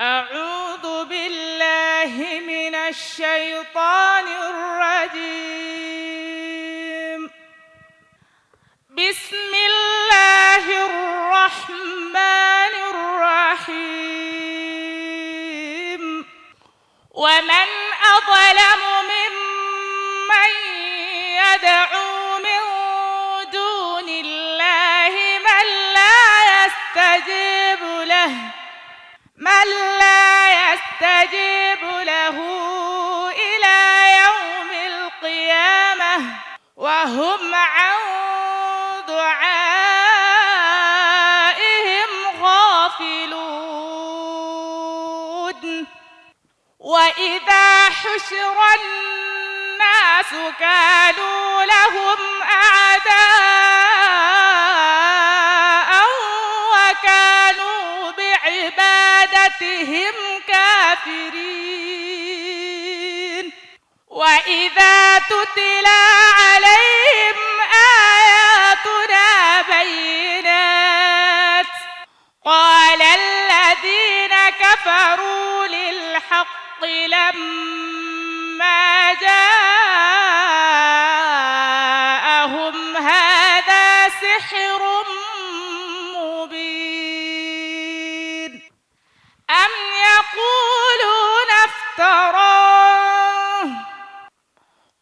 أعوذ بالله من الشيطان الرجيم. بسم الله الرحمن الرحيم. ومن أظلم ممن يدعو من دون الله من لا يستجيب له إلى يوم القيامة وهم عن دعائهم غافلون. وإذا حشر الناس كانوا لهم أعداء وكانوا بعبادتهم كافرين. وإذا تتلى عليهم آياتنا بينات قال الذين كفروا للحق لما جاءهم هذا سحر مبين. أم يقولون افتراه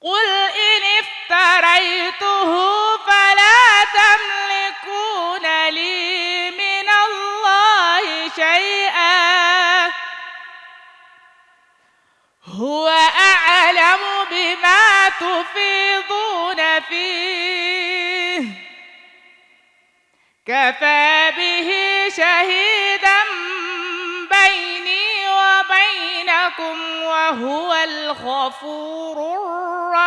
قل إن افتريته فلا تملكون لي من الله شيئا هو أعلم بما تفيضون فيه كفى به شهيدا بيني وبينكم وهو الغفور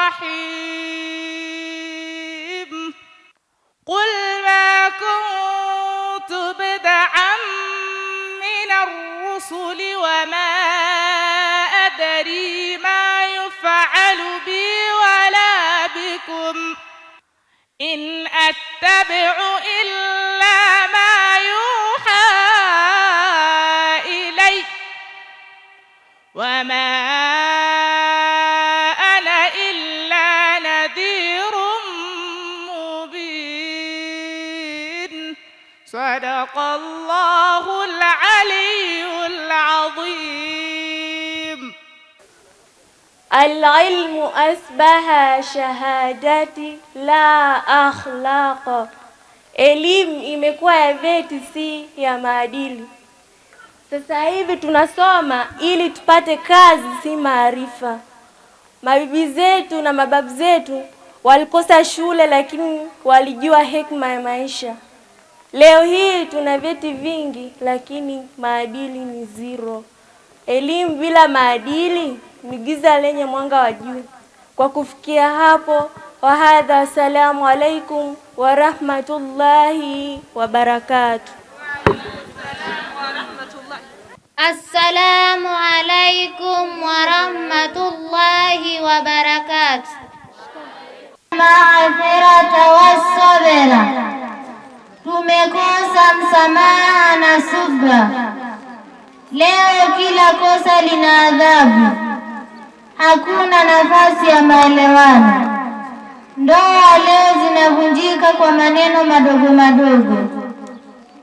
الرحيم. قل ما كنت بدعا من الرسل وما أدري ما يفعل بي ولا بكم إن أتبع إلا ما يوحى إلي وما أنا إلا نذير مبين. صدق الله العلي العظيم. العلم أصبح shahadati la akhlaq. Elimu imekuwa ya vyeti, si ya maadili. Sasa hivi tunasoma ili tupate kazi, si maarifa. Mabibi zetu na mababu zetu walikosa shule, lakini walijua hekima ya maisha. Leo hii tuna vyeti vingi, lakini maadili ni zero. Elimu bila maadili ni giza lenye mwanga wa juu. Kwa kufikia hapo, wahadha, assalamu alaikum wa rahmatullahi wa barakatuh. Assalamu alaikum wa rahmatullahi wa barakatuh. Maghfirata was-sabra, tumekosa msamaha na subra. Leo kila kosa lina adhabu, hakuna nafasi ya maelewano. Ndoa leo zinavunjika kwa maneno madogo madogo.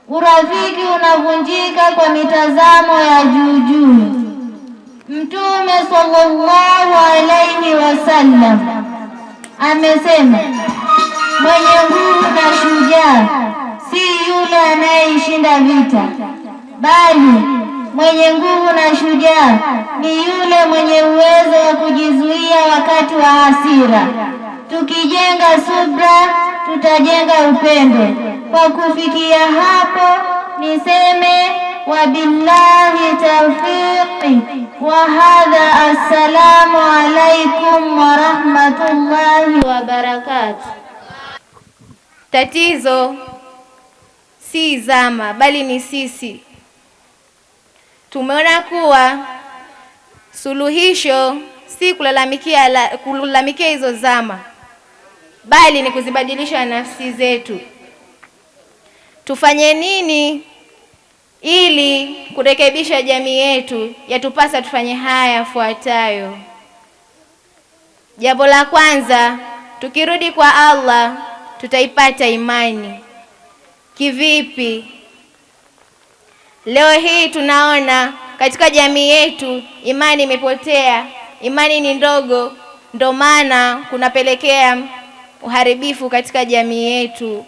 Urafiki unavunjika kwa mitazamo ya juu juu. Mtume sallallahu alayhi wasallam amesema, mwenye nguvu na shujaa si yule anayeshinda vita, bali mwenye nguvu na shujaa ni yule mwenye uwezo wa kujizuia wakati wa hasira. Tukijenga subra, tutajenga upendo. Kwa kufikia hapo, niseme wabillahi tawfiqi wa hadha. Assalamu alaikum wa rahmatullahi wa barakatuh. Tatizo si zama, bali ni sisi. Tumeona kuwa suluhisho si kulalamikia hizo zama, bali ni kuzibadilisha nafsi zetu. Tufanye nini Ili kurekebisha jamii yetu, yatupasa tufanye haya yafuatayo. Jambo la kwanza, tukirudi kwa Allah tutaipata imani. Kivipi? Leo hii tunaona katika jamii yetu imani imepotea, imani ni ndogo, ndo maana kunapelekea uharibifu katika jamii yetu.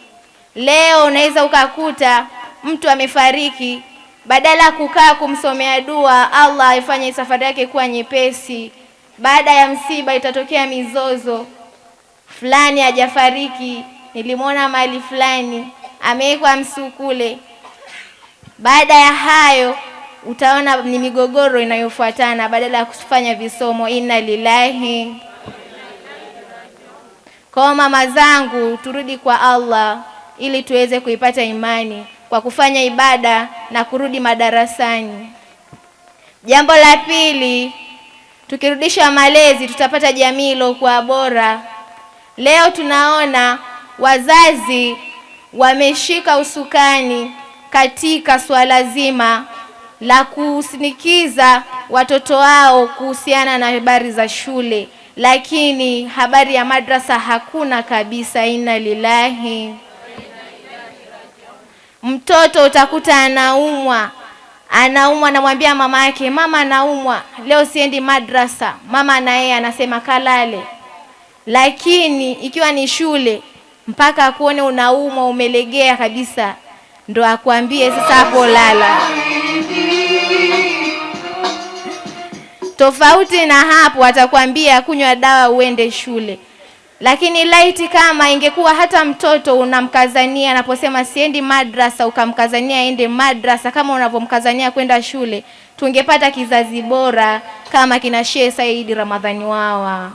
Leo unaweza ukakuta mtu amefariki, badala ya kukaa kumsomea dua Allah aifanye safari yake kuwa nyepesi, baada ya msiba itatokea mizozo. Fulani hajafariki, nilimwona mahali fulani amewekwa msukule. Baada ya hayo utaona ni migogoro inayofuatana badala ya kufanya visomo. Inna lillahi. Kwa mama zangu, turudi kwa Allah ili tuweze kuipata imani kwa kufanya ibada na kurudi madarasani. Jambo la pili, tukirudisha malezi tutapata jamii iliyokuwa bora. Leo tunaona wazazi wameshika usukani katika swala zima la kusinikiza watoto wao kuhusiana na habari za shule, lakini habari ya madrasa hakuna kabisa. Inna lillahi. Mtoto utakuta anaumwa, anamwambia mama yake, mama anaumwa leo siendi madrasa. Mama na yeye anasema kalale. Lakini ikiwa ni shule, mpaka akuone unaumwa umelegea kabisa ndo akwambie sasa hapo lala. Tofauti na hapo atakwambia kunywa dawa uende shule. Lakini laiti kama ingekuwa hata mtoto unamkazania anaposema siendi madrasa, ukamkazania aende madrasa kama unavyomkazania kwenda shule, tungepata kizazi bora kama kina Sheikh Said Ramadhani Wawa.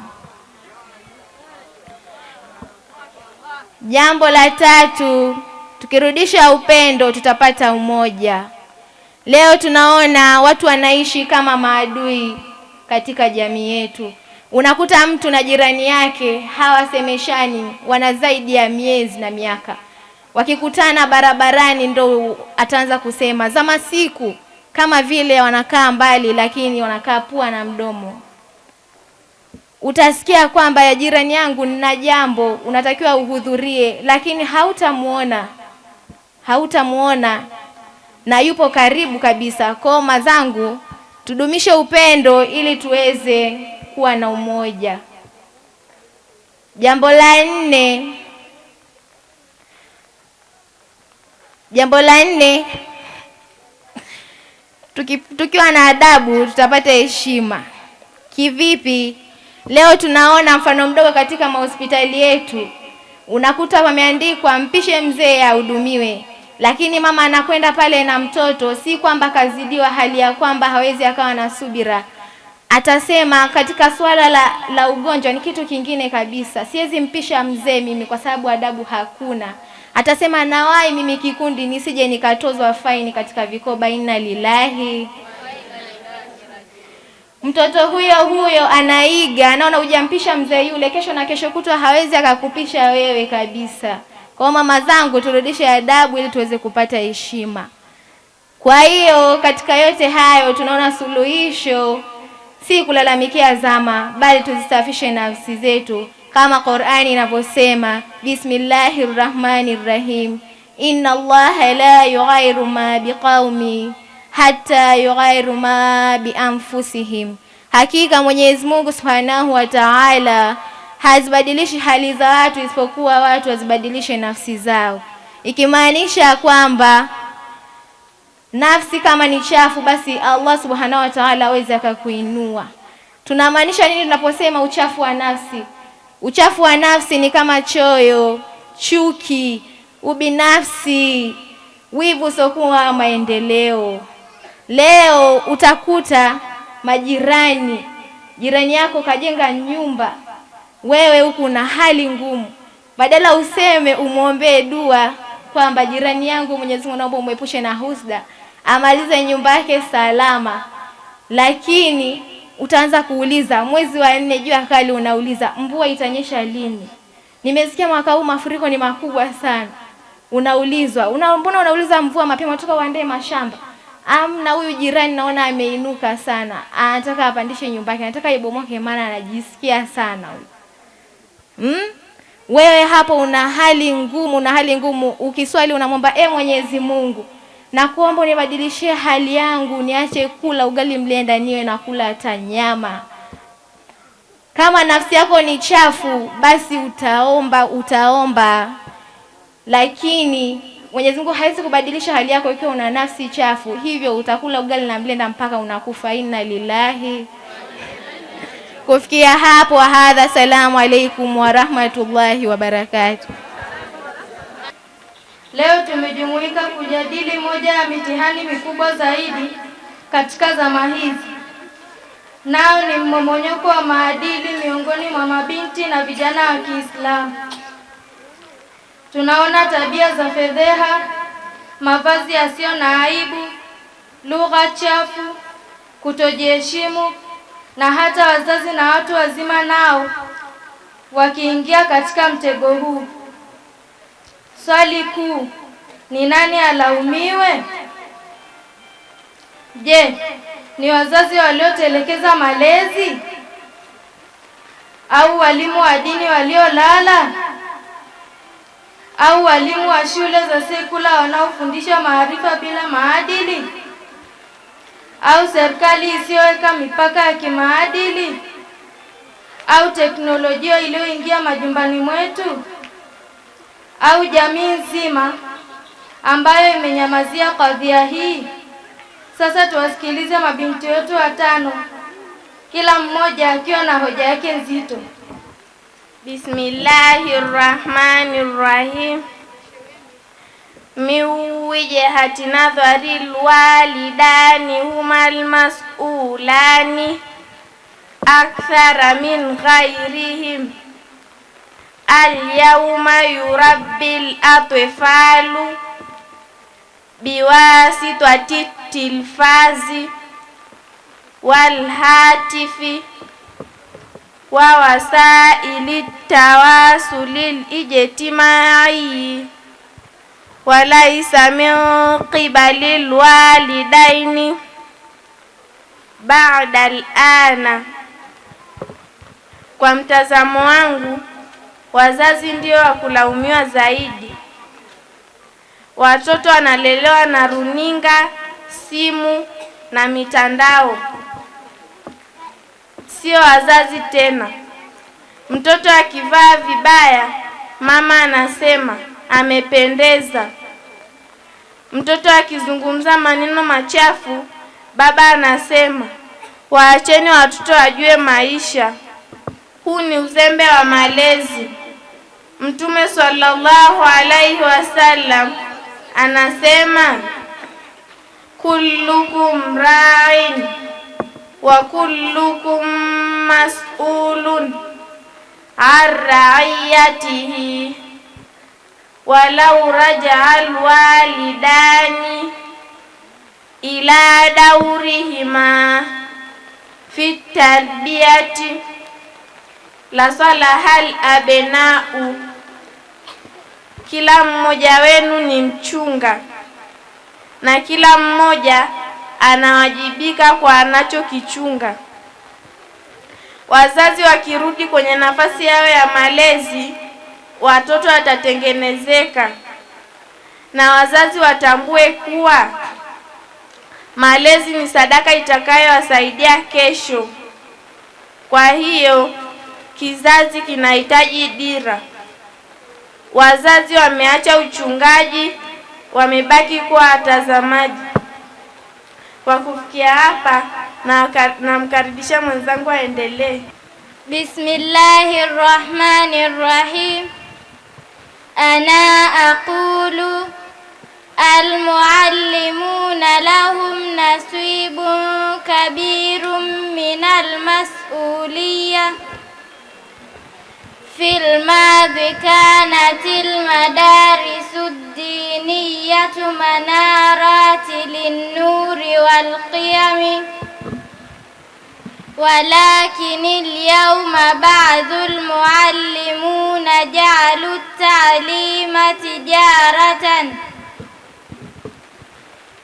Jambo la tatu, tukirudisha upendo tutapata umoja. Leo tunaona watu wanaishi kama maadui katika jamii yetu. Unakuta mtu na jirani yake hawasemeshani, wana zaidi ya miezi na miaka. Wakikutana barabarani ndo ataanza kusema. Zama siku kama vile wanakaa mbali, lakini wanakaa pua na mdomo. Utasikia kwamba ya jirani yangu nina jambo, unatakiwa uhudhurie, lakini hautamuona na yupo karibu kabisa. Kwa mazangu, tudumishe upendo ili tuweze kuwa na umoja. Jambo la nne, tukiwa na adabu tutapata heshima. Kivipi? Leo tunaona mfano mdogo katika mahospitali yetu. Unakuta wameandikwa mpishe mzee ahudumiwe, lakini mama anakwenda pale na mtoto, si kwamba kazidiwa hali ya kwamba hawezi akawa na subira. Atasema katika swala la ugonjwa ni kitu kingine kabisa, siwezi mpisha mzee mimi kwa sababu adabu hakuna. Atasema nawai mimi kikundi nisije nikatozwa faini katika vikoba. Inna lillahi. Mtoto huyo anaiga, anaona hujampisha mzee yule, kesho na kesho kutwa hawezi akakupisha wewe kabisa. Kwa mama zangu, turudishe adabu ili tuweze kupata heshima. Kwa hiyo katika yote hayo tunaona suluhisho si kulalamikia zama, bali tuzisafishe nafsi zetu kama Qur'ani inavyosema, Bismillahirrahmanirrahim, Inna Allaha la yughayyiru ma biqaumi hatta yughayyiru ma bi anfusihim. Hakika Mwenyezi Mungu Subhanahu wa Ta'ala hazibadilishi hali za watu isipokuwa watu wazibadilishe nafsi zao. Ikimaanisha kwamba nafsi kama ni chafu, basi Allah Subhanahu wa Ta'ala hawezi akakuinua. Tunamaanisha nini tunaposema uchafu wa nafsi? Uchafu wa nafsi ni kama choyo, chuki, ubinafsi, wivu usiokuwa maendeleo. Leo utakuta jirani yako kajenga nyumba, wewe huku na hali ngumu. Badala useme umuombee dua kwamba jirani yangu, Mwenyezi Mungu naomba umwepushe na husda, amalize nyumba yake salama, lakini utaanza kuuliza mwezi wa 4 jua kali, unauliza mvua itanyesha lini? Nimesikia mwaka huu mafuriko ni makubwa sana. Unaulizwa, mbona unauliza mvua mapema, toka uandae mashamba. amna, huyu jirani naona ameinuka sana, anataka apandishe nyumba yake, anataka ibomoke maana anajisikia sana huyu. Wewe hapo una hali ngumu, ukiswali unamwomba Mwenyezi Mungu, na kuomba unibadilishie hali yangu, niache kula ugali mlenda, niwe na kula hata nyama. Kama nafsi yako ni chafu, basi utaomba, lakini Mwenyezi Mungu hawezi kubadilisha hali yako ikiwa una nafsi chafu. Hivyo utakula ugali na mlenda mpaka unakufa. Inna lillahi. Kufikia hapo, hadha, salamu alaikum wa rahmatullahi wa barakatuh. Leo tumejumuika kujadili moja ya mitihani mikubwa zaidi katika zama hizi, nao ni mmomonyoko wa maadili miongoni mwa mabinti na vijana wa Kiislamu. Tunaona tabia za fedheha, mavazi yasiyo na aibu, lugha chafu, kutojiheshimu, na hata wazazi na watu wazima nao wakiingia katika mtego huu. Swali kuu ni nani alaumiwe? Je, ni wazazi waliotelekeza malezi, au walimu wa dini waliolala, au walimu wa shule za sekula wanaofundisha maarifa bila maadili, au serikali isiyoweka mipaka ya kimaadili, au teknolojia iliyoingia majumbani mwetu, au jamii nzima ambayo imenyamazia kadhia hii? Sasa tuwasikilize mabinti wetu watano, kila mmoja akiwa na hoja yake nzito. Bismillahirrahmanirrahim. Min wijhati nadhari alwalidani huma almas'ulani akthara min ghayrihim. Al-yawma yurabbil atfalu biwasitati tilfazi wal hatifi wa wasaili tawasulil ijtimai wa laysa min qibalil walidaini ba'da al-ana. Kwa mtazamo wangu, wazazi ndio wa kulaumiwa zaidi. Watoto wanalelewa na runinga, simu na mitandao, sio wazazi tena. Mtoto akivaa vibaya, mama anasema amependeza. Mtoto akizungumza maneno machafu, baba anasema waacheni watoto wajue maisha. Huu ni uzembe wa malezi. Mtume sallallahu alaihi wasallam anasema kullukum ra'in wa kullukum mas'ulun an ra'iyatihi walau raja'al walidani ila daurihima fi tarbiyati la salahal abna'u. Kila mmoja wenu ni mchunga na kila mmoja anawajibika kwa anachokichunga. Wazazi wakirudi kwenye nafasi yao ya malezi, watoto watatengenezeka, na wazazi watambue kuwa malezi ni sadaka itakayowasaidia kesho. Kwa hiyo kizazi kinahitaji dira. Wazazi wameacha uchungaji, wamebaki kuwa watazamaji. Kwa kufikia hapa, namkaribisha mwenzangu aendelee. Bismillahirrahmanirrahim. Ana aqulu almuallimuna lahum nasibun kabirun minal mas'uliyah. في الماضي كانت المدارس الدينية منارات للنور والقيم، ولكن اليوم بعض المعلمون جعلوا التعليم تجارة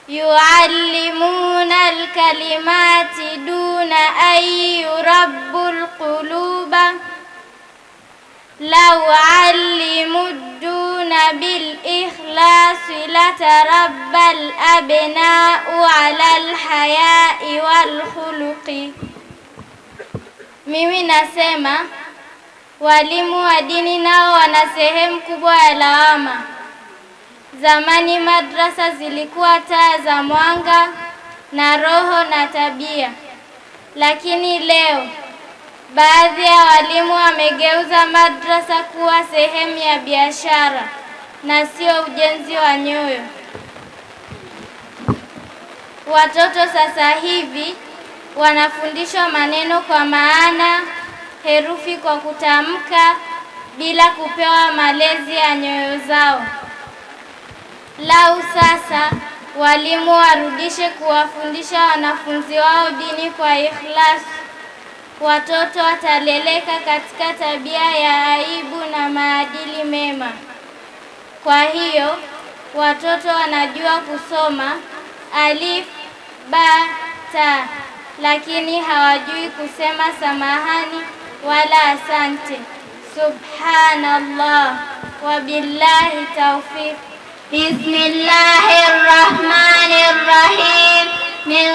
يعلمون الكلمات دون أن يربوا القلوب لو علموا الدون بالإخلاص لتربى الأبناء على الحياء والخلق. Mimi nasema walimu wa dini nao wana sehemu kubwa ya lawama. Zamani madrasa zilikuwa taa za mwanga na roho na tabia, lakini leo baadhi ya walimu wamegeuza madrasa kuwa sehemu ya biashara na sio ujenzi wa nyoyo. Watoto sasa hivi wanafundishwa maneno kwa maana, herufi kwa kutamka, bila kupewa malezi ya nyoyo zao. Lau sasa walimu warudishe kuwafundisha wanafunzi wao dini kwa ikhlas, watoto wataleleka katika tabia ya aibu na maadili mema. Kwa hiyo watoto wanajua kusoma alif, ba, ta, lakini hawajui kusema samahani wala asante. Subhanallah wa billahi tawfiq. Bismillahirrahmanirrahim. Min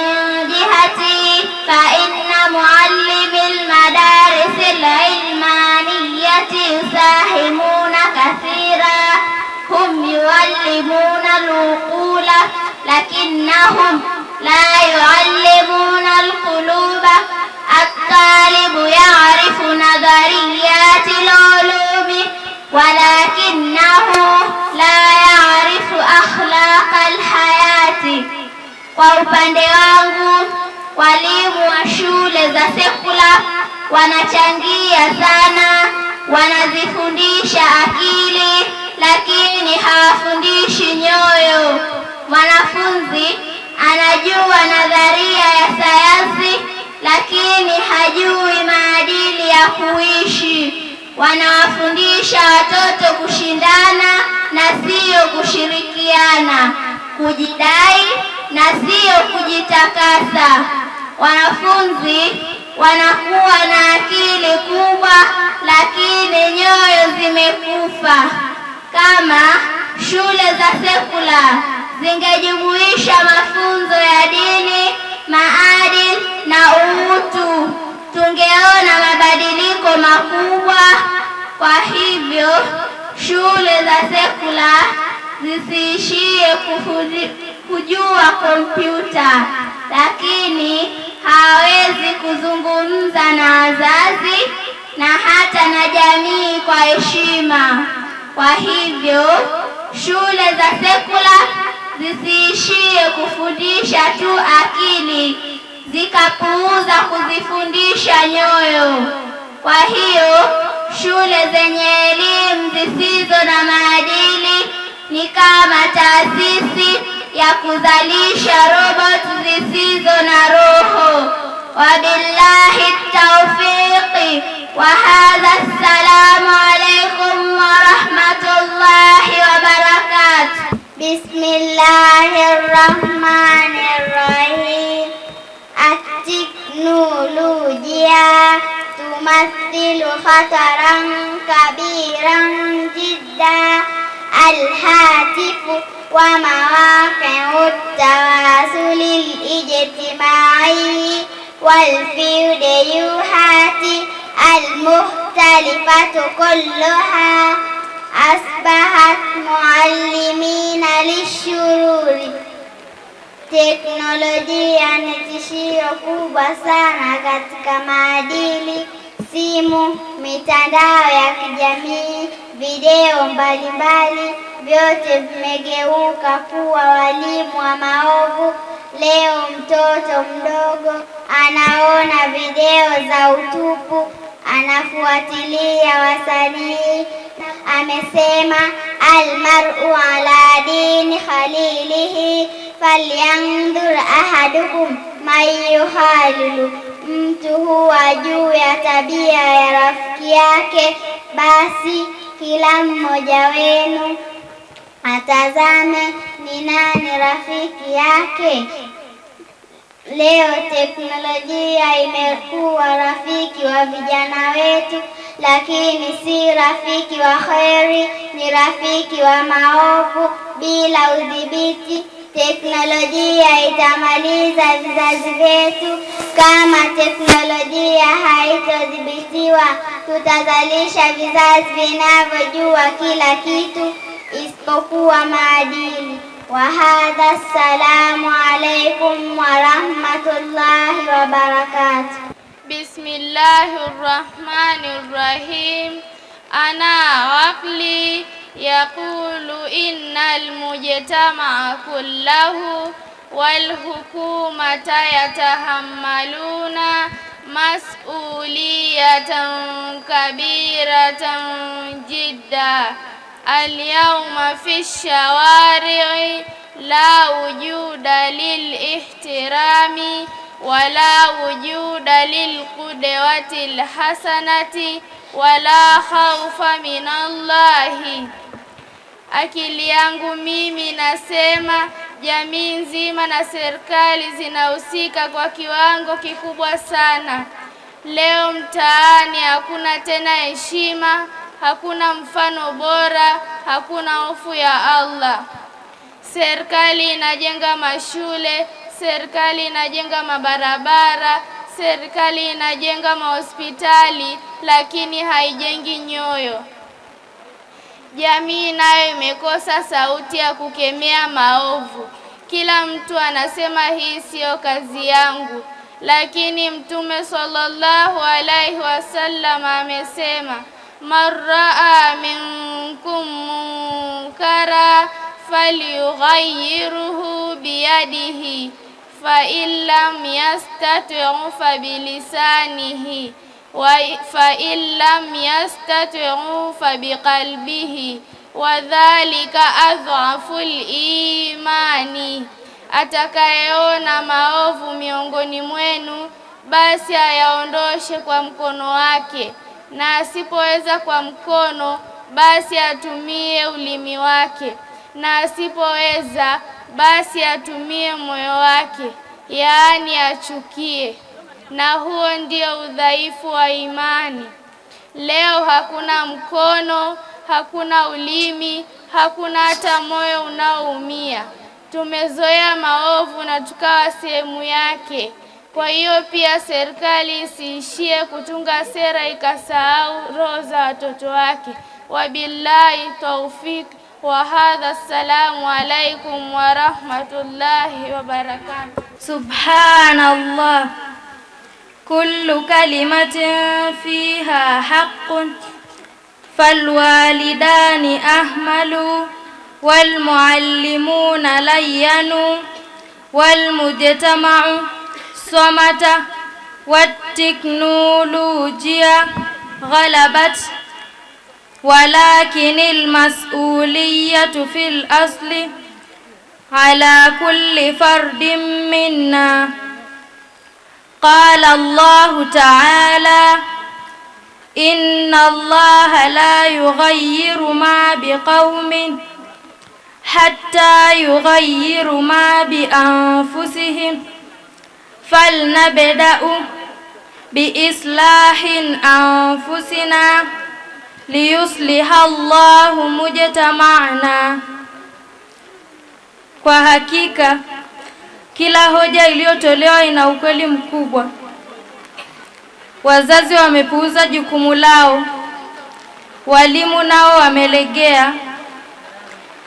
jihati fa inna muallimil madaris al-ilmaniyati yusahimuna kathira. Hum yuallimuna al-uqula lakinnahum la yuallimuna al-quluba. At-talibu ya'rifu nadhariyati al-ulumi walakinahu la ya'rifu akhlaqa al-hayati. Kwa upande wangu, walimu wa shule za sekula wanachangia sana, wanazifundisha akili lakini hawafundishi nyoyo. Mwanafunzi anajua nadharia ya sayansi lakini hajui maadili ya kuishi. Wanawafundisha watoto kushindana na sio kushirikiana, kujidai na sio kujitakasa. Wanafunzi wanakuwa na akili kubwa lakini nyoyo zimekufa. Kama shule za sekula zingejumuisha mafunzo ya dini, maadili na utu, tungeona mabadiliko makubwa. Kwa hivyo shule za sekula zisiishie kujua kompyuta, lakini hawezi kuzungumza na wazazi na hata na jamii kwa heshima. Kwa hivyo shule za sekula zisiishie kufundisha tu akili, zikapuuza kuzifundisha nyoyo. Kwa hiyo shule zenye elimu zisizo na maadili ni kama taasisi ya kuzalisha robot zisizo na roho. Wabillahi tawfiqi wa hadha. Assalamu alaykum wa rahmatullahi wa barakatuh. Bismillahirrahmanirrahim. At-teknolojia tumathilu khataran kabiran jidda. Al-hatifu wa mawaqi'u at-tawasuli al-ijtimai wal-fidyuhati al-mukhtalifatu kulluha asbahat muallimina lishururi. Teknolojia ni tishio kubwa sana katika maadili. Simu, mitandao ya kijamii, video mbalimbali, vyote vimegeuka kuwa walimu wa maovu. Leo mtoto mdogo anaona video za utupu, anafuatilia wasanii. Amesema almar'u ala dini khalilihi falyanzur ahadukum man yukhalilu. Mtu huwa juu ya tabia ya rafiki yake, basi kila mmoja wenu atazame ni nani rafiki yake? Leo teknolojia imekuwa rafiki wa vijana wetu, lakini si rafiki wa kheri, ni rafiki wa maovu. Bila udhibiti, teknolojia itamaliza vizazi vyetu. Kama teknolojia haitodhibitiwa, tutazalisha vizazi vinavyojua kila kitu isipokuwa maadili. Wahadha, assalamu alaikum warahmatullahi wabarakatuh. Bismillahirrahmanirrahim. Ana waqli yaqulu innal mujtama'a kullahu wal hukumata yatahammaluna mas'uliyatan kabiratan jidda. Al-yawma fi shawari'i la wujuda lil ihtirami wala wujuda lil qudwatil hasanati wala khawfa min Allahi. Akili yangu mimi nasema jamii nzima na serikali zinahusika kwa kiwango kikubwa sana. Leo mtaani hakuna tena heshima, hakuna mfano bora, hakuna hofu ya Allah. Serikali inajenga mashule, serikali inajenga mabarabara, serikali inajenga mahospitali, lakini haijengi nyoyo. Jamii nayo imekosa sauti ya kukemea maovu. Kila mtu anasema hii sio kazi yangu, lakini Mtume sallallahu alaihi wasallam amesema, marraa minkum munkara falyughayyirhu biyadihi fa illam yastati'u fa bilisanihi wa fa illam yastati'u fa biqalbihi wa dhalika adhaful imani. Atakayeona maovu miongoni mwenu, basi ayaondoshe kwa mkono wake, na asipoweza kwa mkono, basi atumie ulimi wake, na asipoweza, basi atumie moyo wake, yaani achukie. Na huo ndio udhaifu wa imani. Leo hakuna mkono, hakuna ulimi, hakuna hata moyo unaoumia. Tumezoea maovu na tukawa sehemu yake. Kwa hiyo pia serikali isiishie kutunga sera ikasahau roho za watoto wake. Wabillahi tawfik wa hadha, assalamu alaikum wa rahmatullahi wa barakatuh. Subhanallah, kullu kalimatin fiha haqqun falwalidani ahmalu walmuallimuna layyanu walmujtama'u somata watteknolojia ghalabat walakinil mas'uliyatu fil asli ala kulli fardin minna. Qala Allahu ta'ala, inna Allaha la yughayyiru ma biqaumin hatta yughayyiru ma bi anfusihim falnabda'u biislahin anfusina liyusliha Allahu mujtama'ana. Kwa hakika kila hoja iliyotolewa ina ukweli mkubwa. Wazazi wamepuuza jukumu lao, walimu nao wamelegea,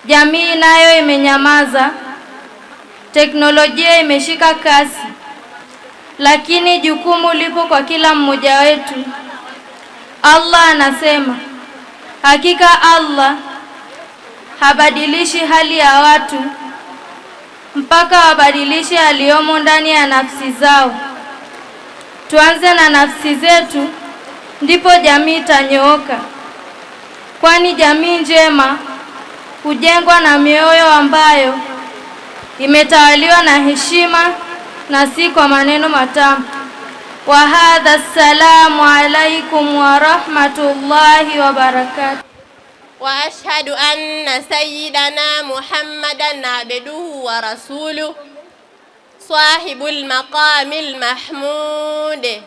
jamii nayo imenyamaza, teknolojia imeshika kasi, lakini jukumu lipo kwa kila mmoja wetu. Allah anasema, hakika Allah habadilishi hali ya watu mpaka wabadilishe yaliyomo ndani ya nafsi zao. Tuanze na nafsi zetu, ndipo jamii itanyooka, kwani jamii njema hujengwa na mioyo ambayo imetawaliwa na heshima na si kwa maneno matamu. Wa hadha, assalamu alaikum wa rahmatullahi wa barakatuh. وأشهد أن سيدنا محمدًا عبده ورسوله صاحب المقام المحمود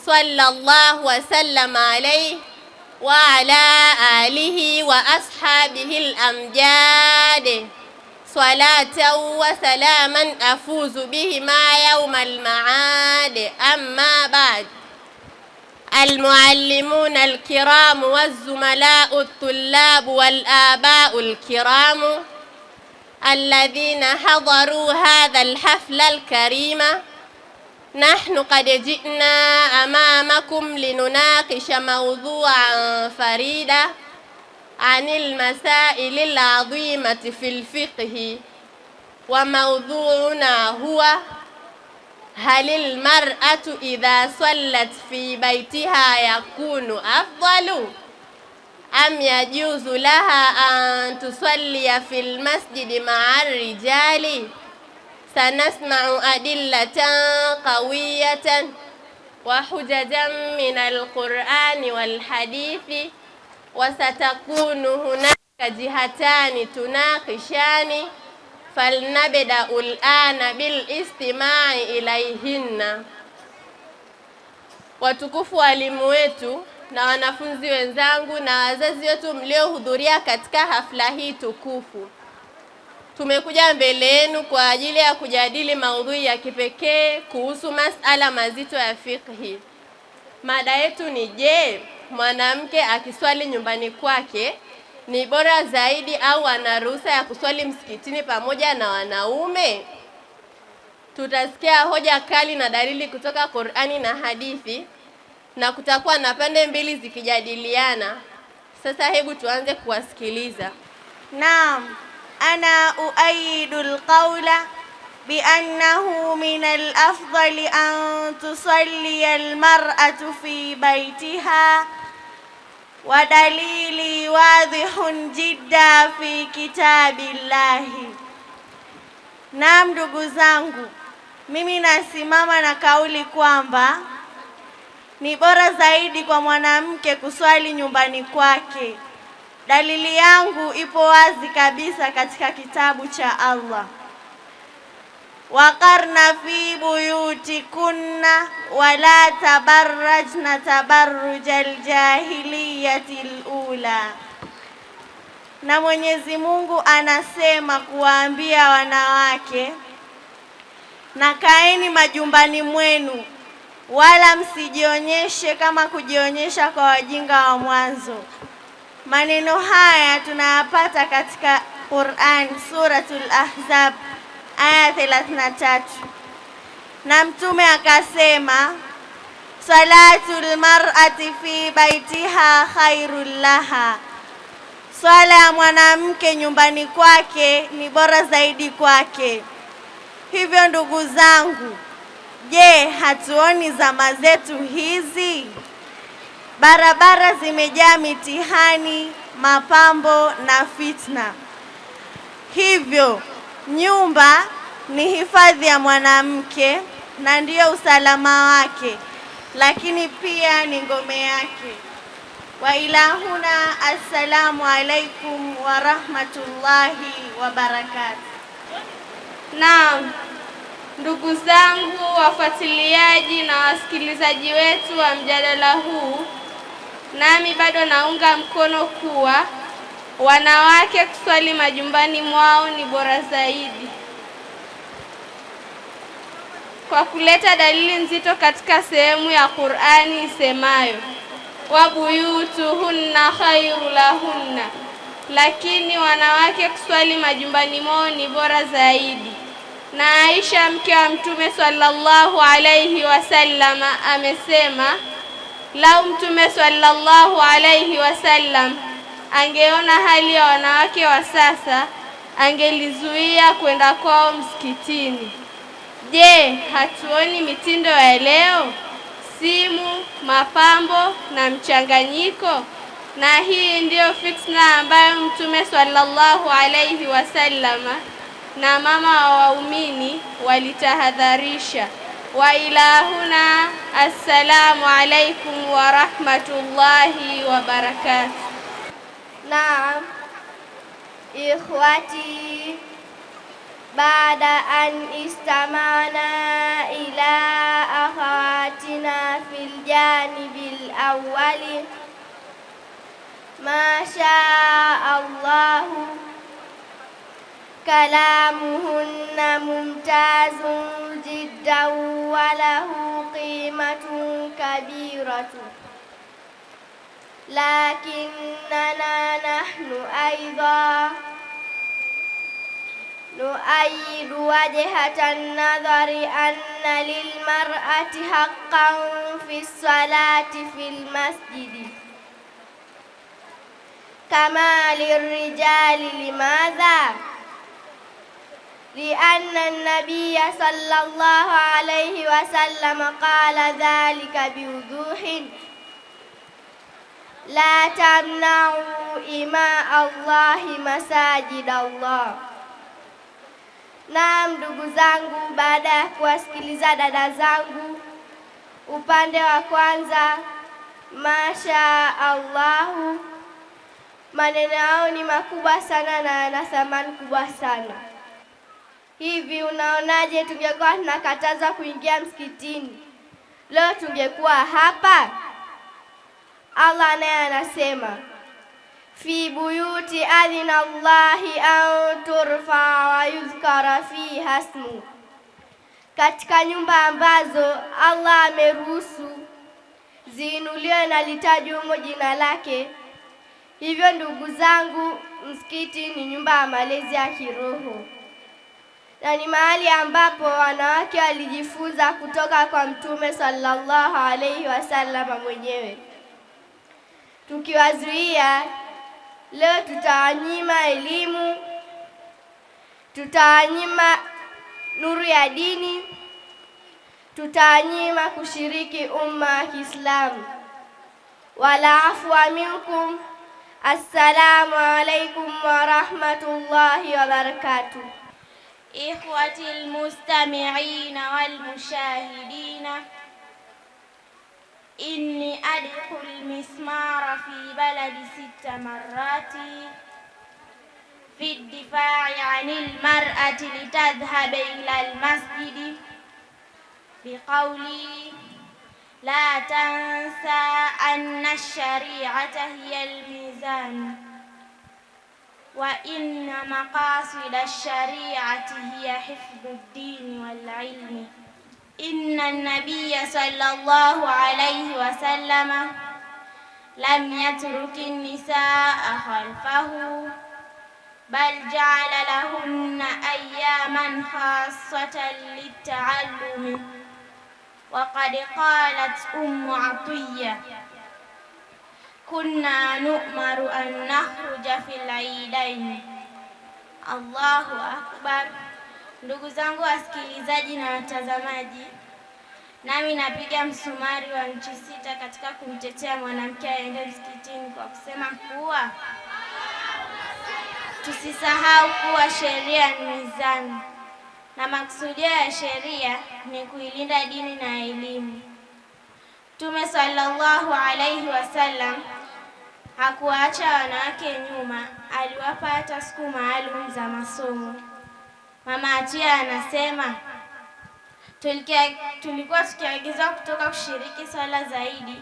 صلى الله وسلم عليه وعلى آله وأصحابه الأمجاد صلاة وسلاما أفوز بهما يوم المعاد. أما بعد، المعلمون الكرام والزملاء الطلاب والآباء الكرام الذين حضروا هذا الحفل الكريم، نحن قد جئنا أمامكم لنناقش موضوعا فريدا عن المسائل العظيمة في الفقه، وموضوعنا هو: هل المرأة إذا صلت في بيتها يكون أفضل أم يجوز لها أن تصلي في المسجد مع الرجال؟ سنسمع أدلة قوية وحججا من القرآن والحديث، وستكون هناك جهتان تناقشان، فلنبدأ الآن بالاستماع إليهن. Watukufu walimu wetu na wanafunzi wenzangu na wazazi wetu mliohudhuria katika hafla hii tukufu, tumekuja mbele yenu kwa ajili ya kujadili maudhui ya kipekee kuhusu masala mazito ya fiqhi. Mada yetu ni: je, mwanamke akiswali nyumbani kwake ni bora zaidi au ana ruhusa ya kuswali msikitini pamoja na wanaume? Tutasikia hoja kali na dalili kutoka Qur'ani na hadithi, na kutakuwa na pande mbili zikijadiliana. Sasa hebu tuanze kuwasikiliza. Naam, ana uayidu alqawla biannahu min alafdali an tusalli almar'atu fi baytiha, wa dalili wadhihun jidda fi kitabillahi. Naam, ndugu zangu, mimi nasimama na kauli kwamba ni bora zaidi kwa mwanamke kuswali nyumbani kwake. Dalili yangu ipo wazi kabisa katika kitabu cha Allah: waqarna fi buyutikunna wala tabarrajna tabarrujal jahiliyatil ula. Na Mwenyezi Mungu anasema kuwaambia wanawake, na kaeni majumbani mwenu wala msijionyeshe kama kujionyesha kwa wajinga wa mwanzo. Maneno haya tunayapata katika Qur'an, Suratul Ahzab aya 33. Na Mtume akasema, salatul mar'ati fi baitiha khairul laha, swala ya mwanamke nyumbani kwake ni bora zaidi kwake. Hivyo ndugu zangu, je, hatuoni zama zetu hizi? Barabara zimejaa mitihani, mapambo na fitna. Hivyo nyumba ni hifadhi ya mwanamke na ndiyo usalama wake, lakini pia ni ngome yake. Wa ilahuna, assalamu alaikum wa rahmatullahi wa barakatuh. Naam, ndugu zangu wafuatiliaji na wasikilizaji wetu wa mjadala huu, nami bado naunga mkono kuwa wanawake kuswali majumbani mwao ni bora zaidi, kwa kuleta dalili nzito katika sehemu ya Qur'ani isemayo, wa buyutuhunna khairu lahunna, lakini wanawake kuswali majumbani mwao ni bora zaidi. Na Aisha mke wa Mtume sallallahu alayhi wasallam amesema, lau Mtume sallallahu alayhi wasallam angeona hali ya wanawake wa sasa, angelizuia kwenda kwao msikitini. Je, hatuoni mitindo ya leo? Simu, mapambo na mchanganyiko. Na hii ndiyo fitna ambayo Mtume sallallahu alayhi wasallama na mama wa waumini walitahadharisha. Wa ilahuna, assalamu alaikum wa rahmatullahi wa barakatuh. Naam, ikhwati, baada an istamana ila akhawatina fil janibil awwali ma shaa Allahu kalamuhunna mumtazun jiddan wa lahu qimatun kabiratun lakinnana nahnu aidan nu'ayyidu wajhatan nadhari anna lil mar'ati haqqan fis salati fil masjidi kama lirrijali. Limadha? لأن النبي صلى الله عليه وسلم قال ذلك بوضوح لا تمنعوا إماء الله مساجد الله. Naam, ndugu zangu, baada ya kuwasikiliza dada zangu upande wa kwanza, masha Allahu, maneno yao ni makubwa sana na yana thamani kubwa sana. Hivi unaonaje tungekuwa tunakataza kuingia msikitini? Leo tungekuwa hapa? Allah naye anasema fi buyuti adhina Allahi an turfa wa yuzkara fiha ismu, katika nyumba ambazo Allah ameruhusu ziinuliwe na litajwe humo jina lake. Hivyo ndugu zangu, msikiti ni nyumba ya malezi ya kiroho na ni mahali ambapo wanawake walijifunza kutoka kwa Mtume sallallahu alaihi wasallam mwenyewe. Tukiwazuia leo, tutawanyima elimu, tutawanyima nuru ya dini, tutawanyima kushiriki umma wa Kiislamu. Wala afwa minkum. Assalamu alaikum wa rahmatullahi wa barakatuh. إخوتي المستمعين والمشاهدين، إني أدخل المسمار في بلد 6 مرات في الدفاع عن المرأة لتذهب إلى المسجد بقولي لا تنسى أن الشريعة هي الميزان وإن مقاصد الشريعة هي حفظ الدين والعلم. إن النبي صلى الله عليه وسلم لم يترك النساء خلفه، بل جعل لهن أياما خاصة للتعلم. وقد قالت عطية كنا نؤمر أن نخرج في العيدين. Allahu akbar. Ndugu zangu wasikilizaji na watazamaji, nami napiga msumari wa nchi 6 katika kumtetea mwanamke aende msikitini kwa kusema kuwa tusisahau kuwa sheria ni mizani na maksudio ya sheria ni kuilinda dini na elimu. Mtume sallallahu alaihi wasallam hakuwaacha wanawake nyuma, aliwapa hata siku maalum za masomo. Mama Atia anasema tulikuwa tukiagizwa kutoka kushiriki swala zaidi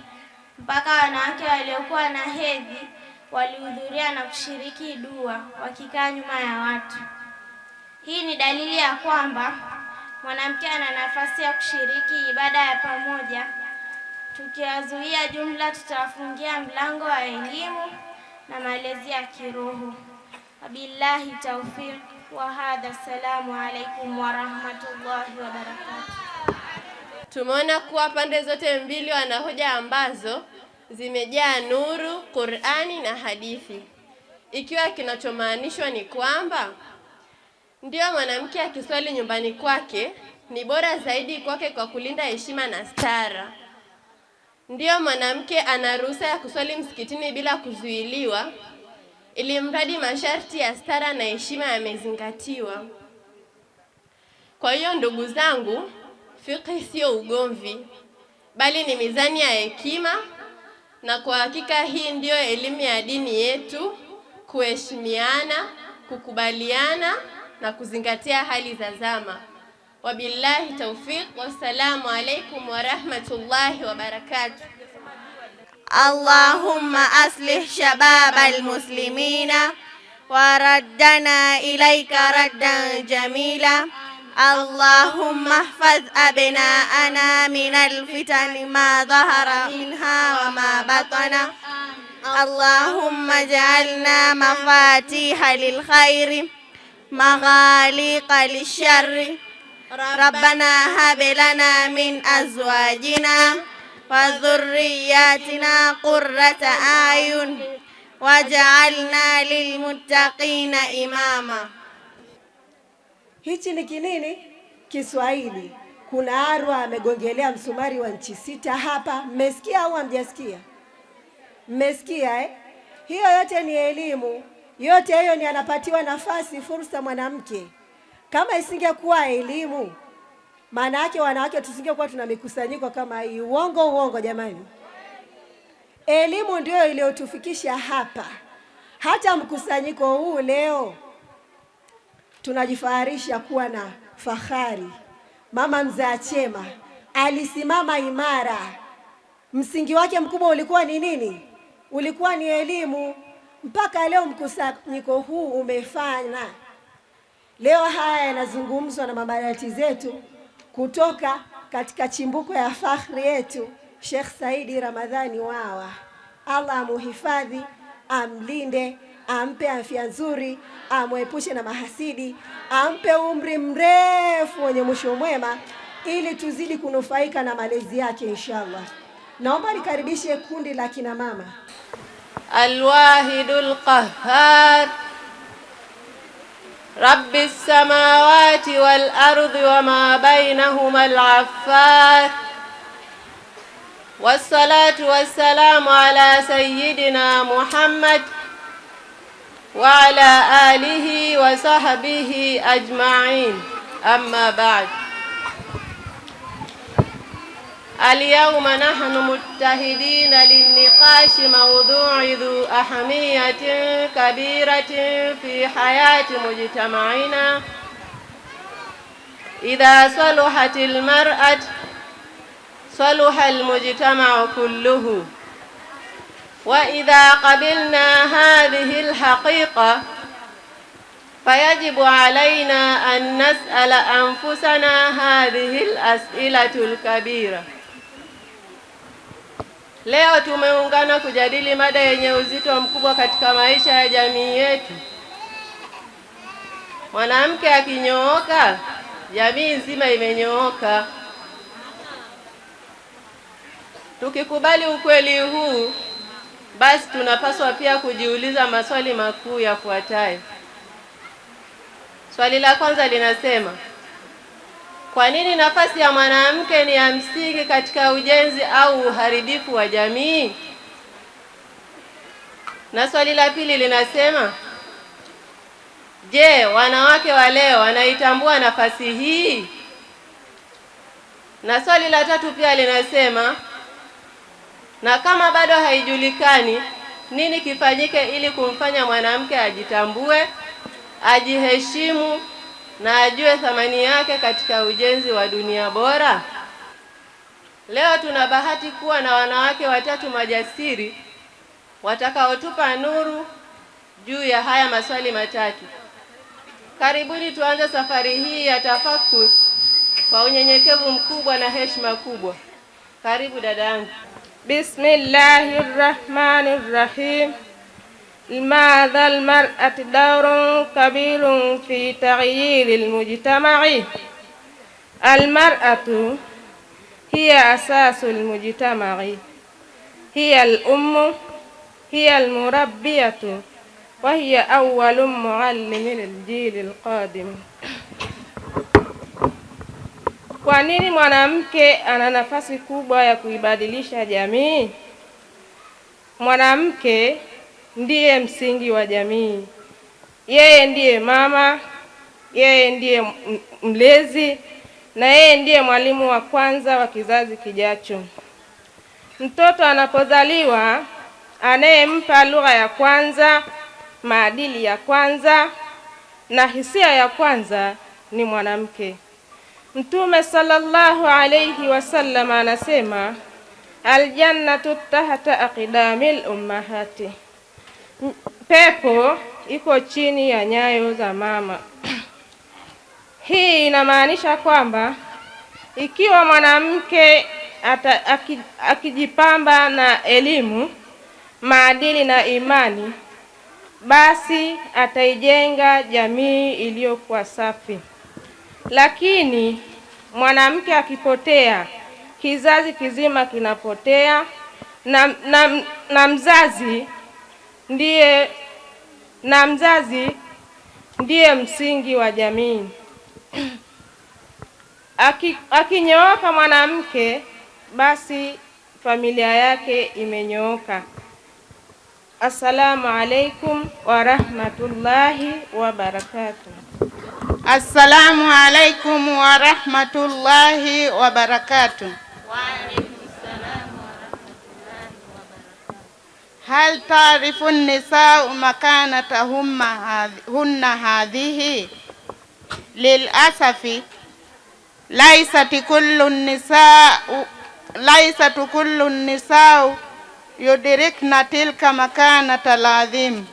mpaka wanawake waliokuwa na hedhi walihudhuria na kushiriki dua wakikaa nyuma ya watu. Hii ni dalili ya kwamba mwanamke ana nafasi ya kushiriki ibada ya pamoja. Tukiwazuia jumla, tutawafungia mlango wa elimu na malezi ya kiroho. Wabillahi tawfiq wa hadha. Assalamu alaikum wa rahmatullahi wa barakatuh. Tumeona kuwa pande zote mbili wana hoja ambazo zimejaa nuru, Qur'ani na hadithi, ikiwa kinachomaanishwa ni kwamba ndio mwanamke akiswali nyumbani kwake ni bora zaidi kwake kwa kulinda heshima na stara. Ndio mwanamke ana ruhusa ya kuswali msikitini bila kuzuiliwa, ili mradi masharti ya stara na heshima yamezingatiwa. Kwa hiyo ndugu zangu, fiqh sio ugomvi, bali ni mizani ya hekima, na kwa hakika hii ndiyo elimu ya dini yetu kuheshimiana, kukubaliana na kuzingatia hali za zama. Wabillahi tawfiq, wassalamu alaikum wa rahmatullahi wa barakatuh. Allahumma aslih shababal muslimina wa raddana ilayka raddan jamila. Allahumma ihfaz abna'ana minal fitani ma dhahara minha wa ma batana. Allahumma ij'alna mafatiha lil khairi maghaliqa lisharri. Rabbana hab lana min azwajina wa dhurriyyatina qurrata a'yun waj'alna lilmuttaqina imama. Hichi ni kinini? Kiswahili. Kuna Arwa amegongelea msumari wa nchi 6 hapa. Mmesikia au hamjasikia? Mmesikia Hiyo yote ni elimu. Yote hiyo ni anapatiwa nafasi, fursa mwanamke. Kama isingekuwa elimu, maana yake wanawake tusingekuwa tuna mikusanyiko kama hii. Uongo jamani. Elimu ndio iliyotufikisha hapa. Hata mkusanyiko huu leo tunajifaharisha kuwa na fahari. Mama Mzee Chema alisimama imara. Msingi wake mkubwa ulikuwa ni nini? Ulikuwa ni elimu. Mpaka leo mkusanyiko huu umefanya. Leo haya yanazungumzwa na mabarati zetu kutoka katika chimbuko ya fakhri yetu Sheikh Saidi Ramadhani Wawa. Allah amuhifadhi, amlinde, ampe afya nzuri, amwepushe na mahasidi, ampe umri mrefu wenye mwisho mwema, ili tuzidi kunufaika na malezi yake inshallah. Naomba nikaribishe kundi la kina mama. Alwahidul qahhar Rabbis samawati wal ardi wama bainahuma al-ghaffar. Wassalatu wassalamu ala sayyidina Muhammad wa ala alihi wa sahbihi ajma'in. Amma ba'd. اليوم نحن متحدين للنقاش موضوع ذو أهمية كبيرة في حياة مجتمعنا. إذا صلحت المرأة صلح المجتمع كله. وإذا قبلنا هذه الحقيقة فيجب علينا أن نسأل أنفسنا هذه الأسئلة الكبيرة. Leo tumeungana kujadili mada yenye uzito mkubwa katika maisha ya jamii yetu. Mwanamke akinyooka, jamii nzima imenyooka. Tukikubali ukweli huu, basi tunapaswa pia kujiuliza maswali makuu yafuatayo. Swali la kwanza linasema, kwa nini nafasi ya mwanamke ni ya msingi katika ujenzi au uharibifu wa jamii? Na swali la pili linasema, je, wanawake wa leo wanaitambua nafasi hii? Na swali la tatu pia linasema, na kama bado haijulikani, nini kifanyike ili kumfanya mwanamke ajitambue, ajiheshimu na ajue thamani yake katika ujenzi wa dunia bora? Leo tuna bahati kuwa na wanawake watatu majasiri watakaotupa nuru juu ya haya maswali matatu. Karibuni tuanze safari hii ya tafakur kwa unyenyekevu mkubwa na heshima kubwa. Karibu dada yangu. Bismillahirrahmanirrahim. لماذا المرأة دور كبير في تغيير المجتمع؟ المرأة هي أساس المجتمع، هي الأم، هي المربية، وهي أول معلم للجيل القادم. Kwa nini mwanamke ana nafasi kubwa ya kuibadilisha jamii? Mwanamke ndiye msingi wa jamii. Yeye ndiye mama, yeye ndiye mlezi, na yeye ndiye mwalimu wa kwanza wa kizazi kijacho. Mtoto anapozaliwa, anayempa lugha ya kwanza, maadili ya kwanza na hisia ya kwanza ni mwanamke. Mtume sallallahu alayhi wasallam anasema, aljannatu tahta aqdamil ummahati, pepo iko chini ya nyayo za mama. Hii inamaanisha kwamba ikiwa mwanamke akijipamba na elimu, maadili na imani, basi ataijenga jamii iliyokuwa safi. Lakini mwanamke akipotea, kizazi kizima kinapotea, na mzazi ndiye msingi wa jamii. Akinyooka mwanamke, basi familia yake imenyooka. Assalamu alaikum wa rahmatullahi wa barakatuh. Assalamu alaikum wa rahmatullahi wa barakatuh. Wa alaikum salam wa rahmatullahi wa barakatuh. Hal taarifu an-nisaa makanatahunna hadhihi? Lilasafi laysat kullu an-nisaa yudrikna tilka makanata al-azim.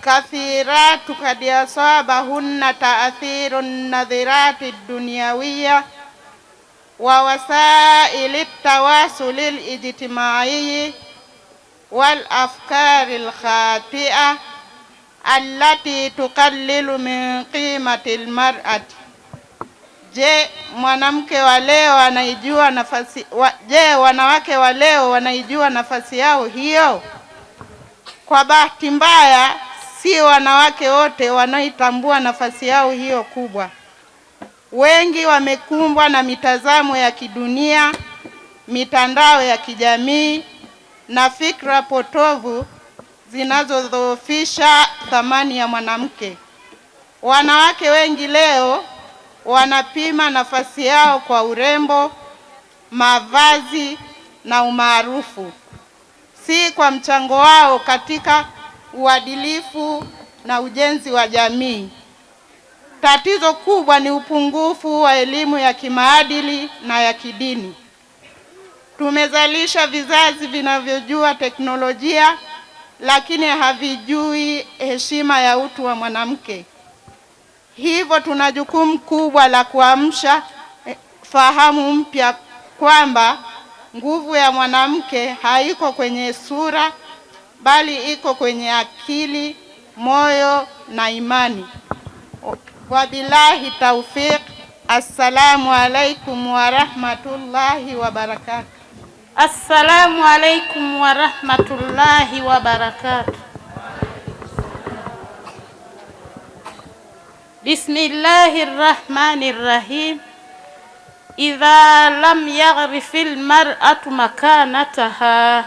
Kathiratu kad yasabahunna ta'thirun nadhirati ad-dunyawiyya wa wasaili at-tawasul al-ijtimai wal afkar al-khati'a allati tuqallilu min qimati al-mar'ati. Je, mwanamke wa leo anaijua nafasi wanawake wa leo wanaijua nafasi yao hiyo? Kwa bahati mbaya, si wanawake wote wanaitambua nafasi yao hiyo kubwa. Wengi wamekumbwa na mitazamo ya kidunia, mitandao ya kijamii na fikra potovu zinazodhoofisha thamani ya mwanamke. Wanawake wengi leo wanapima nafasi yao kwa urembo, mavazi na umaarufu, si kwa mchango wao katika uadilifu na ujenzi wa jamii. Tatizo kubwa ni upungufu wa elimu ya kimaadili na ya kidini. Tumezalisha vizazi vinavyojua teknolojia, lakini havijui heshima ya utu wa mwanamke. Hivyo tuna jukumu kubwa la kuamsha fahamu mpya kwamba nguvu ya mwanamke haiko kwenye sura, bali iko kwenye akili, moyo na imani. Wabillahi tawfiq. Assalamu alaikum wa rahmatullahi wa barakatuh. Assalamu alaikum wa rahmatullahi wa barakatuh. Bismillahir rahmanir rahim. Idha lam yaghrifil mar'atu makanataha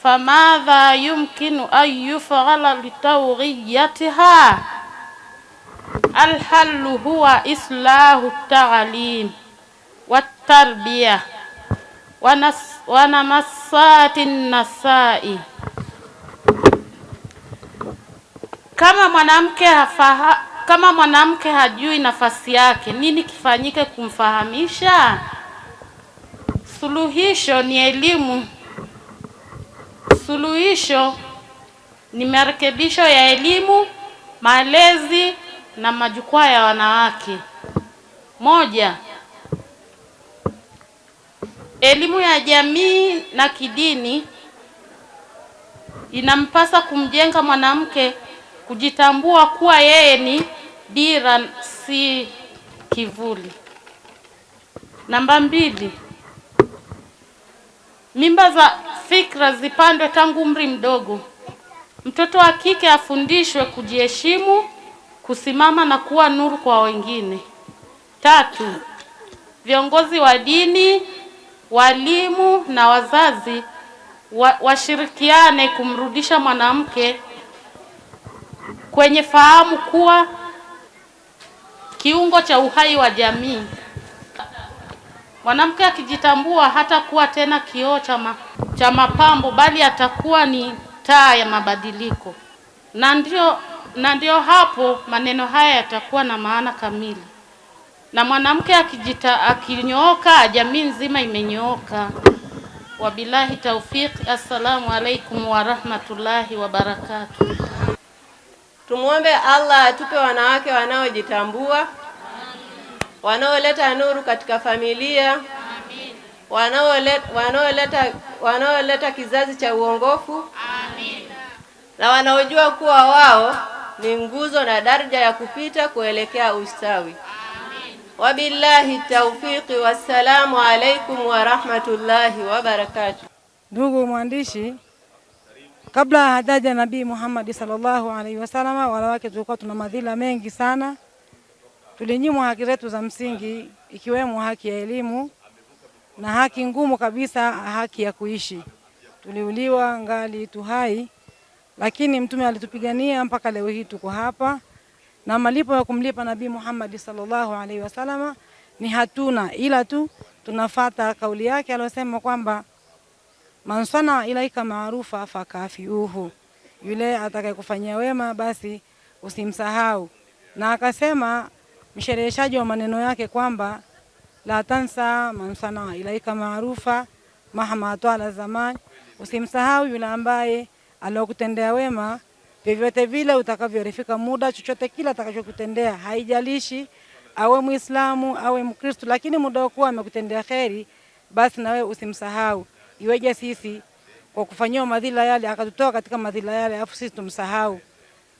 famadha yumkinu an yuf'ala litawghiyatiha? Alhallu huwa islahu ta'lim wat tarbiyah wa namassatin nasai. Kama mwanamke hajui nafasi yake, nini kifanyike kumfahamisha? Suluhisho ni elimu. Suluhisho ni marekebisho ya elimu, malezi na majukwaa ya wanawake. Moja, elimu ya jamii na kidini inampasa kumjenga mwanamke kujitambua kuwa yeye ni dira, si kivuli. Namba mbili, mimba za fikra zipandwe tangu umri mdogo. Mtoto wa kike afundishwe kujiheshimu, kusimama na kuwa nuru kwa wengine. Tatu, viongozi wa dini, walimu na wazazi washirikiane kumrudisha mwanamke kwenye fahamu kuwa kiungo cha uhai wa jamii. Mwanamke akijitambua hata kuwa tena kioo cha mapambo, bali atakuwa ni taa ya mabadiliko, na ndio hapo maneno haya yatakuwa na maana kamili. Na mwanamke akinyooka, jamii nzima imenyooka. Wabillahi tawfiq. Assalamu alaikum wa rahmatullahi wa barakatuh. Tumuombe Allah atupe wanawake wanaojitambua, wanaoleta nuru katika familia, wanaoleta kizazi cha uongofu, na wanaojua kuwa wao ni nguzo na daraja ya kupita kuelekea ustawi. Wabillahi tawfiqi. Wassalamu alaikum wa rahmatullahi wa barakatuh. Ndugu mwandishi, kabla hajaja Nabii Muhammad sallallahu alaihi wasallam, wanawake tulikuwa tuna madhila mengi sana. Tulinyimwa haki zetu za msingi, ikiwemo haki ya elimu na haki ngumu kabisa, haki ya kuishi. Tuliuliwa ngali tuhai, lakini Mtume alitupigania mpaka leo hii tuko hapa. Na malipo ya kumlipa Nabii Muhammad sallallahu alaihi wasallam ni hatuna, ila tu tunafata kauli yake aliyosema kwamba man sana ilaika maarufa fakafiuhu, yule atakayekufanyia wema basi usimsahau. Na akasema mshereheshaji wa maneno yake kwamba la tansa man sana ilaika maarufa mahama atwala zaman, usimsahau yule ambaye aliyokutendea wema vyovyote vile utakavyorifika muda, chochote kila atakachokutendea, haijalishi awe Muislamu awe Mkristo, lakini muda wako amekutendea kheri, basi na wewe usimsahau. Iweje sisi kwa kufanyia madhila yale akatutoa katika madhila yale afu sisi tumsahau?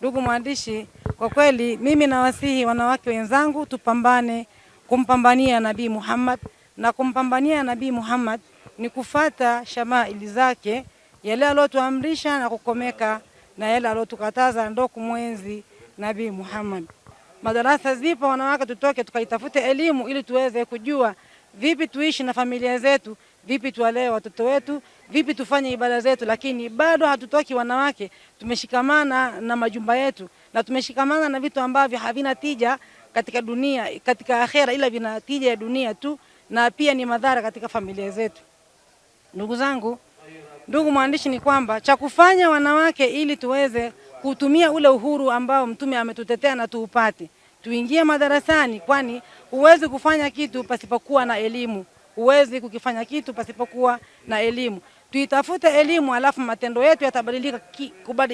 Ndugu mwandishi, kwa kweli mimi nawasihi wanawake wenzangu tupambane kumpambania Nabii Muhammad, na kumpambania Nabii Muhammad ni kufata shamaili zake, yale aliyotuamrisha na kukomeka na yale aliyotukataza, ndo kumwenzi Nabii Muhammad. Madarasa zipo, wanawake tutoke tukaitafute elimu ili tuweze kujua vipi tuishi na familia zetu, vipi tuwalee watoto wetu, vipi tufanye ibada zetu. Lakini bado hatutoki wanawake, tumeshikamana na majumba yetu na tumeshikamana na vitu ambavyo havina tija katika dunia, katika akhera, ila vina tija ya dunia tu, na pia ni madhara katika familia zetu. Ndugu zangu, ndugu mwandishi, ni kwamba cha kufanya wanawake ili tuweze kutumia ule uhuru ambao Mtume ametutetea na tuupate, tuingie madarasani, kwani huwezi kufanya kitu pasipokuwa na elimu. Huwezi kukifanya kitu pasipokuwa na elimu. Tuitafute elimu, alafu matendo yetu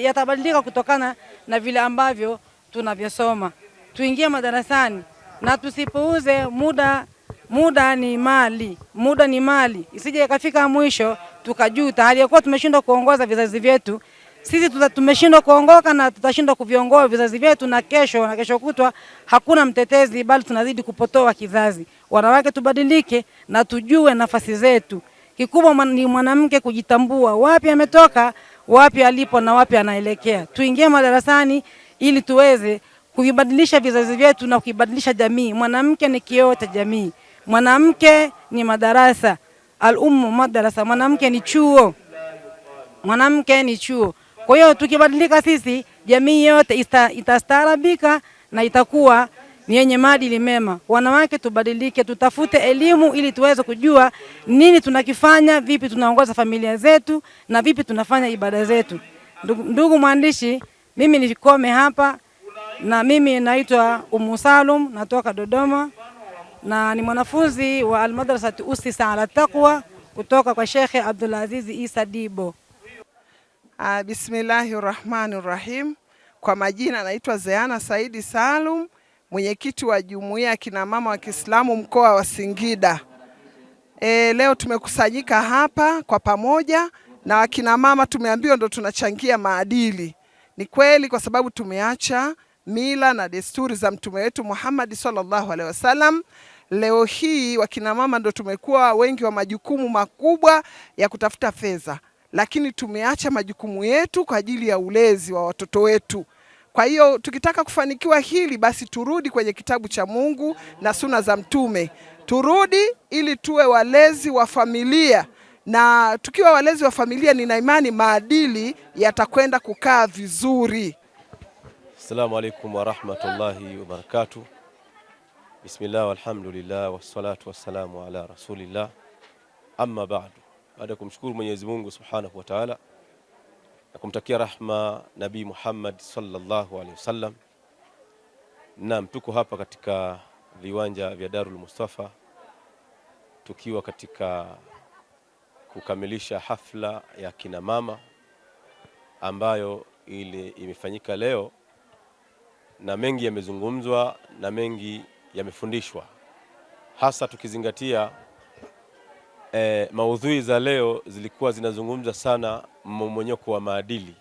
yatabadilika kutokana na vile ambavyo tunavyosoma. Tuingie madarasani na tusipuuze muda. Muda ni mali, muda ni mali. Isije ikafika mwisho tukajuta hali ya kuwa tumeshindwa kuongoza vizazi vyetu. Sisi tumeshindwa kuongoka na tutashindwa kuviongoa vizazi vyetu, na kesho kutwa hakuna mtetezi, bali tunazidi kupotoa kizazi. Wanawake tubadilike na tujue nafasi zetu. Kikubwa ni mwanamke kujitambua, wapi ametoka, wapi alipo na wapi anaelekea. Tuingie madarasani ili tuweze kuibadilisha vizazi vyetu na kuibadilisha jamii. Mwanamke ni kioo cha jamii. Mwanamke ni madarasa, al-ummu madarasa. Mwanamke ni chuo, mwanamke ni chuo. Kwa hiyo tukibadilika sisi, jamii yote itastaarabika na itakuwa ni yenye maadili mema. Wanawake tubadilike, tutafute elimu ili tuweze kujua nini tunakifanya, vipi tunaongoza familia zetu na vipi tunafanya ibada zetu. Ndugu mwandishi, mimi nikome hapa, na mimi naitwa Umu Salum, natoka Dodoma na ni mwanafunzi wa Al-Madrasati Usisa ala Taqwa kutoka kwa Sheikh Abdulaziz Isa Dibo. Bismillahirrahmanirrahim. Kwa majina naitwa Zeana Saidi Salum, mwenyekiti wa jumuiya ya kina mama wa Kiislamu mkoa wa Singida. Leo tumekusanyika hapa kwa pamoja na wakina mama, tumeambiwa ndo tunachangia maadili. Ni kweli, kwa sababu tumeacha mila na desturi za mtume wetu Muhammad sallallahu alaihi wasallam. Leo hii wakina mama ndo tumekuwa wengi wa majukumu makubwa ya kutafuta fedha, lakini tumeacha majukumu yetu kwa ajili ya ulezi wa watoto wetu. Kwa hiyo tukitaka kufanikiwa hili, basi turudi kwenye kitabu cha Mungu na suna za mtume. Turudi ili tuwe walezi wa familia, na tukiwa walezi wa familia nina imani maadili yatakwenda kukaa vizuri. Assalamu alaikum wa rahmatullahi wa barakatuh. Bismillah walhamdulillah wassalatu wassalamu ala rasulillah. Amma ba'du. Baada kumshukuru Mwenyezi Mungu Subhanahu wa Ta'ala na kumtakia rahma Nabii Muhammad sallallahu alaihi wasallam. Naam, tuko hapa katika viwanja vya Darul Mustafa tukiwa katika kukamilisha hafla ya kina mama ambayo imefanyika leo, na mengi yamezungumzwa na mengi yamefundishwa, hasa tukizingatia maudhui za leo zilikuwa zinazungumza sana mmomonyoko wa maadili,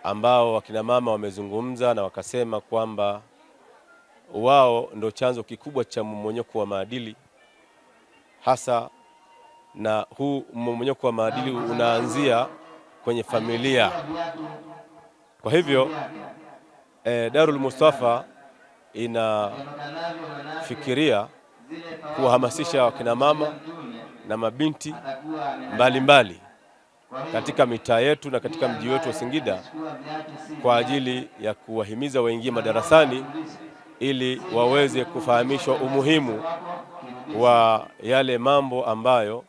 ambao wakina mama wamezungumza na wakasema kwamba wao ndo chanzo kikubwa cha mmomonyoko wa maadili, hasa na huu mmomonyoko wa maadili unaanzia kwenye familia. Kwa hivyo Darul Mustafa inafikiria kuwahamasisha wakina mama na mabinti mbalimbali katika mitaa yetu na katika mji wetu wa Singida kwa ajili ya kuwahimiza waingie madarasani ili waweze kufahamishwa umuhimu wa yale mambo ambayo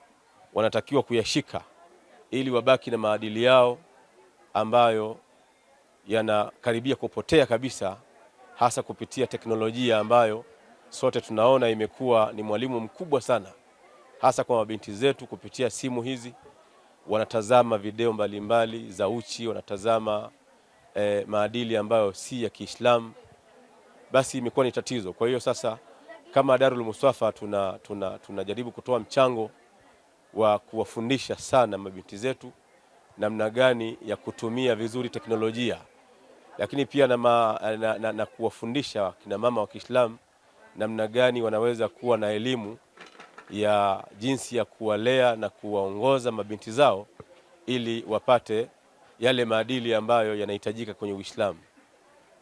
wanatakiwa kuyashika ili wabaki na maadili yao ambayo yanakaribia kupotea kabisa, hasa kupitia teknolojia ambayo sote tunaona imekuwa ni mwalimu mkubwa sana, hasa kwa mabinti zetu. Kupitia simu hizi wanatazama video mbalimbali za uchi, wanatazama maadili ambayo si ya Kiislamu, basi imekuwa ni tatizo. Kwa hiyo sasa kama Darul Mustafa tunajaribu kutoa mchango wa kuwafundisha sana mabinti zetu namna gani ya kutumia vizuri teknolojia, lakini pia na kuwafundisha kina mama wa Kiislamu namna gani wanaweza kuwa na elimu ya jinsi ya kuwalea na kuwaongoza mabinti zao ili wapate yale maadili ambayo yanahitajika kwenye Uislamu.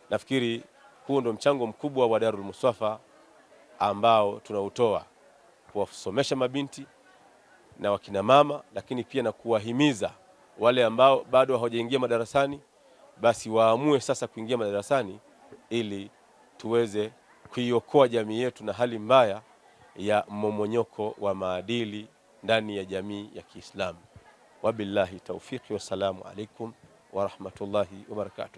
Nafikiri huo ndo mchango mkubwa wa Darul Mustafa ambao tunautoa, kuwasomesha mabinti na wakina mama, lakini pia na kuwahimiza wale ambao bado hawajaingia madarasani basi waamue sasa kuingia madarasani ili tuweze kuiokoa jamii yetu na hali mbaya ya mmomonyoko wa maadili ndani ya jamii ya Kiislamu. Wabillahi tawfiki, wassalamu alaikum wa rahmatullahi wa barakatuh.